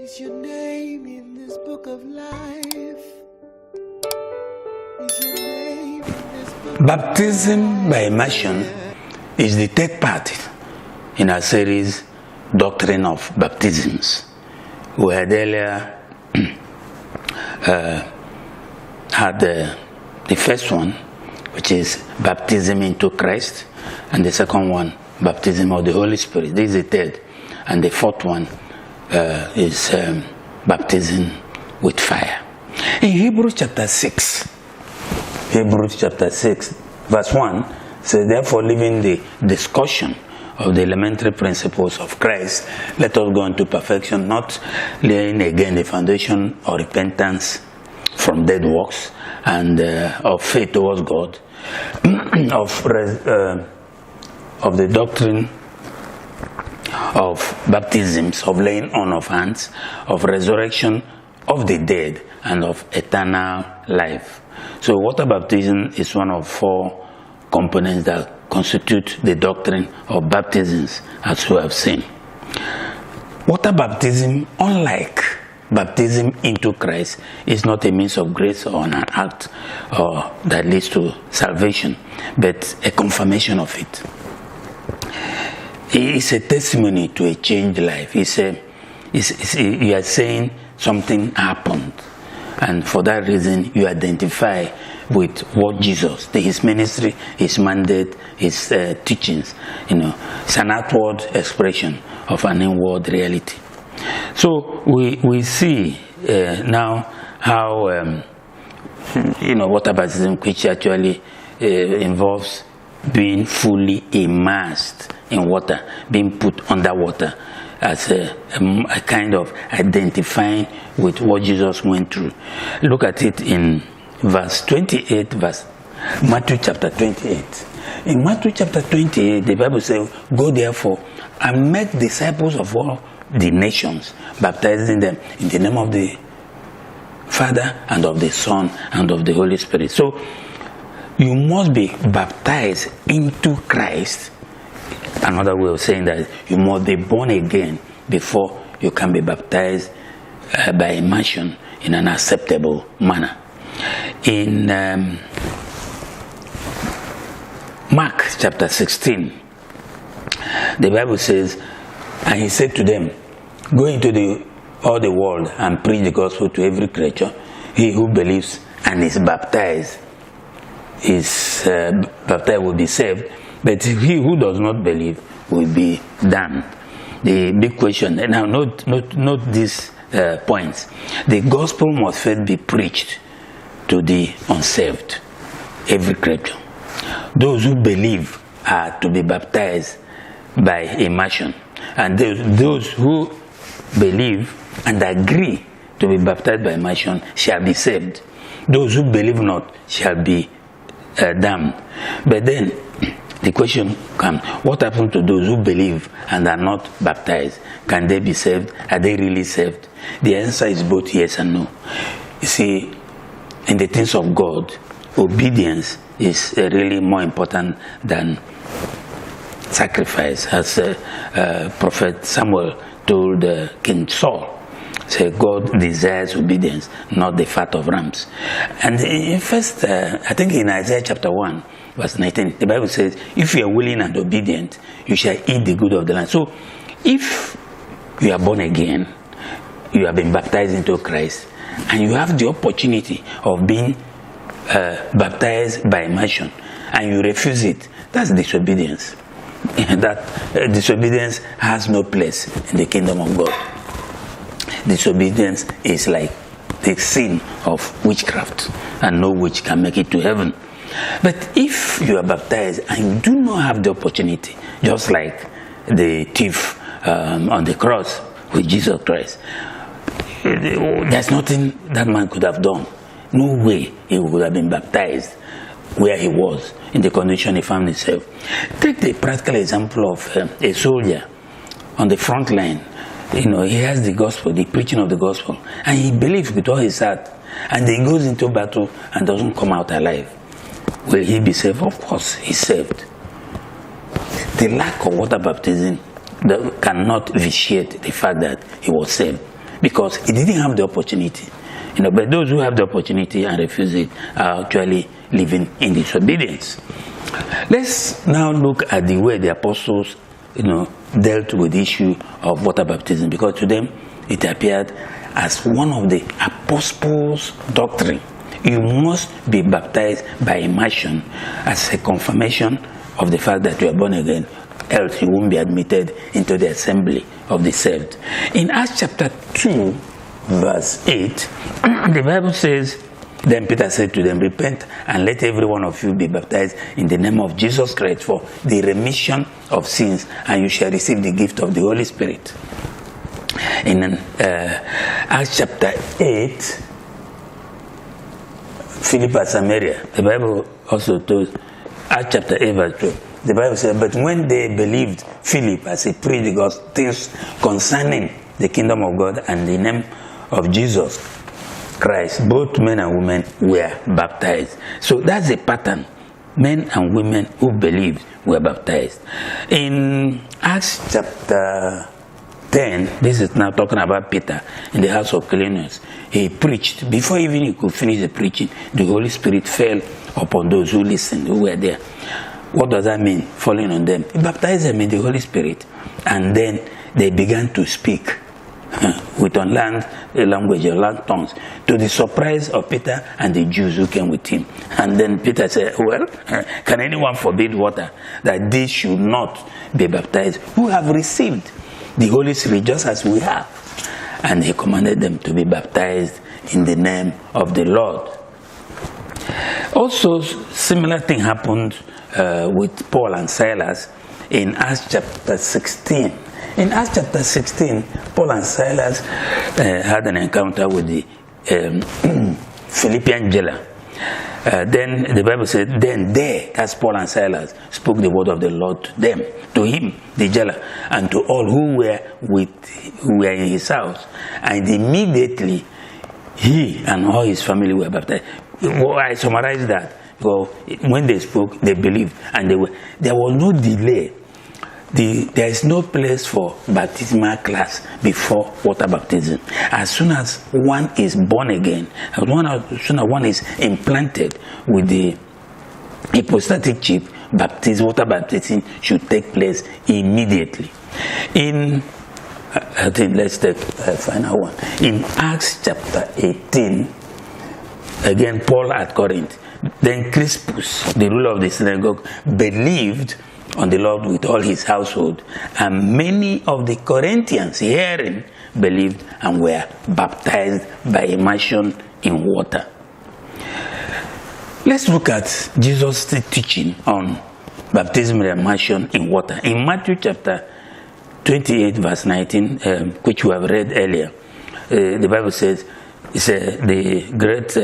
Is your name in this book of life? Is your name in this book? Baptism by immersion is the third part in our series, Doctrine of Baptisms. We had earlier had the first one, which is baptism into Christ, and the second one, baptism of the Holy Spirit. This is the third, and the fourth one is baptism with fire. In Hebrews chapter 6, verse 1 says, therefore, leaving the discussion of the elementary principles of Christ, let us go into perfection, not laying again the foundation of repentance from dead works and of faith towards God, of the doctrine of baptisms, of laying on of hands, of resurrection of the dead, and of eternal life. So water baptism is one of four components that constitute the doctrine of baptisms, as we have seen. Water baptism, unlike baptism into Christ, is not a means of grace or an act that leads to salvation, but a confirmation of it. It's a testimony to a changed life. You are saying something happened, and for that reason you identify with what Jesus, his ministry, his mandate, his teachings. It's an outward expression of an inward reality. So we see now how water baptism, which actually involves being fully immersed in water, being put under water, as a kind of identifying with what Jesus went through. Look at it in verse 28, Matthew chapter 28. In Matthew chapter 28, the Bible says, go therefore and make disciples of all the nations, baptizing them in the name of the Father and of the Son and of the Holy Spirit. So you must be baptized into Christ. Another way of saying that you must be born again before you can be baptized by immersion in an acceptable manner. In Mark chapter 16, the Bible says, and he said to them, go into all the world and preach the gospel to every creature. He who believes and is baptized will be saved, but he who does not believe will be damned. The big question, and now note these points. The gospel must first be preached to the unsaved, every creature. Those who believe are to be baptized by immersion, and those who believe and agree to be baptized by immersion shall be saved. Those who believe not shall be damned. But then the question comes, what happens to those who believe and are not baptized? Can they be saved? Are they really saved? The answer is both yes and no. You see, in the things of God, obedience is really more important than sacrifice, as Prophet Samuel told King Saul. Say, God desires obedience, not the fat of rams. And in first, I think in Isaiah chapter 1, verse 19, the Bible says, if you are willing and obedient, you shall eat the good of the land. So, if you are born again, you have been baptized into Christ, and you have the opportunity of being baptized by immersion, and you refuse it, that's disobedience. That disobedience has no place in the kingdom of God. Disobedience is like the sin of witchcraft, and no witch can make it to heaven. But if you are baptized and you do not have the opportunity, just like the thief on the cross with Jesus Christ, there's nothing that man could have done. No way he would have been baptized where he was, in the condition he found himself. Take the practical example of a soldier on the front line. He has the gospel, the preaching of the gospel, and he believes with all his heart, and he goes into battle and doesn't come out alive. Will he be saved? Of course, he's saved. The lack of water baptism cannot vitiate the fact that he was saved. because he didn't have the opportunity. But those who have the opportunity and refuse it are actually living in disobedience. Let's now look at the way the apostles, dealt with the issue of water baptism, because to them it appeared as one of the apostles' doctrine. You must be baptized by immersion as a confirmation of the fact that you are born again, else you won't be admitted into the assembly of the saved. In Acts chapter 2, verse 8, the Bible says, "Then Peter said to them, repent and let every one of you be baptized in the name of Jesus Christ for the remission of sins, and you shall receive the gift of the Holy Spirit." In Acts chapter 8, Philip at Samaria, the Bible also told, Acts chapter 8, verse 12, the Bible says, "But when they believed Philip as he preached the gospel things concerning the kingdom of God and the name of Jesus Christ, both men and women were baptized." So that's a pattern. Men and women who believed were baptized. In Acts chapter 10, this is now talking about Peter in the house of Cornelius. He preached. Before even he could finish the preaching, the Holy Spirit fell upon those who listened, who were there. What does that mean, falling on them? He baptized them in the Holy Spirit, and then they began to speak with unlearned language, unlearned tongues, to the surprise of Peter and the Jews who came with him. And then Peter said, "Well, can anyone forbid water that these should not be baptized, who have received the Holy Spirit just as we have?" And he commanded them to be baptized in the name of the Lord. Also, similar thing happened with Paul and Silas in Acts chapter 16. In Acts chapter 16, Paul and Silas had an encounter with the Philippian jailer. Then the Bible said, "Then they, as Paul and Silas, spoke the word of the Lord to them, to him, the jailer, and to all who were in his house. And immediately he and all his family were baptized." Well, I summarize that. Well, when they spoke, they believed, and there was no delay. There is no place for baptismal class before water baptism. As soon as one is born again, as soon as one is implanted with the hypostatic chip, water baptism should take place immediately. I think let's take a final one. In Acts chapter 18, again, Paul at Corinth, "Then Crispus, the ruler of the synagogue, believed on the Lord with all his household, and many of the Corinthians hearing believed and were baptized by immersion in water." Let's look at Jesus' teaching on baptism and immersion in water. In Matthew chapter 28, verse 19, which we have read earlier, the Bible says, it's the Great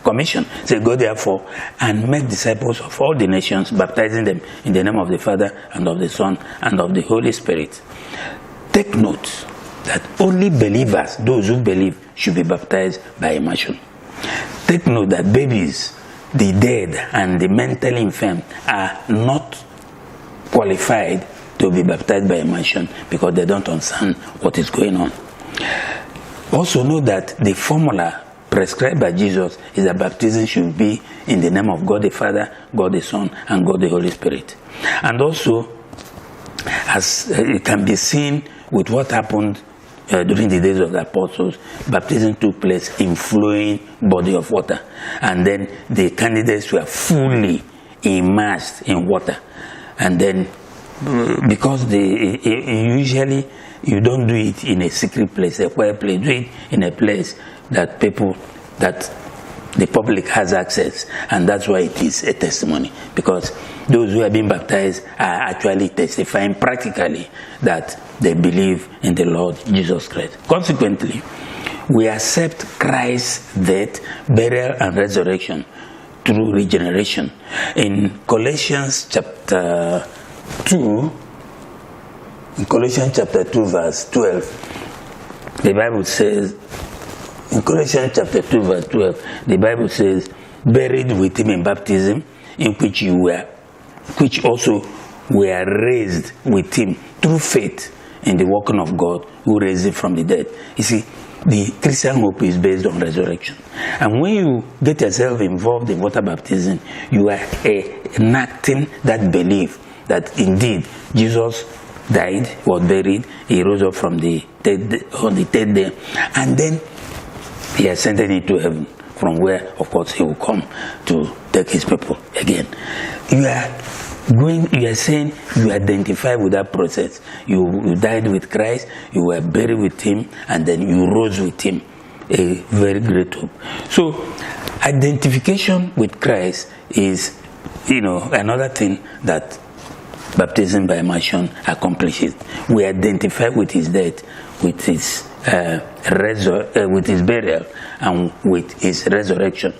Commission. Say, "Go therefore and make disciples of all the nations, baptizing them in the name of the Father and of the Son and of the Holy Spirit." Take note that only believers, those who believe, should be baptized by immersion. Take note that babies, the dead, and the mentally infirm are not qualified to be baptized by immersion because they don't understand what is going on. Also know that the formula prescribed by Jesus is that baptism should be in the name of God the Father, God the Son, and God the Holy Spirit. And also, as it can be seen with what happened during the days of the apostles, baptism took place in flowing body of water, and then the candidates were fully immersed in water. And then because usually you don't do it in a secret place, a quiet place, do it in a place that the public has access, and that's why it is a testimony, because those who have been baptized are actually testifying practically that they believe in the Lord Jesus Christ. Consequently, we accept Christ's death, burial, and resurrection through regeneration. In Colossians chapter 2, verse 12, the Bible says, in Colossians chapter 2, verse 12, the Bible says, "Buried with him in baptism, in which also were raised with him through faith in the working of God who raised it from the dead. You see, the Christian hope is based on resurrection. And when you get yourself involved in water baptism, you are enacting that belief that indeed Jesus died, was buried, he rose up from the dead on the third day, and then he ascended into heaven, from where, of course, he will come to take his people again. You are saying you identify with that process. You died with Christ, you were buried with him, and then you rose with him. A very great hope. So, identification with Christ is, another thing that baptism by immersion accomplishes. We identify with his death, with his burial, and with his resurrection.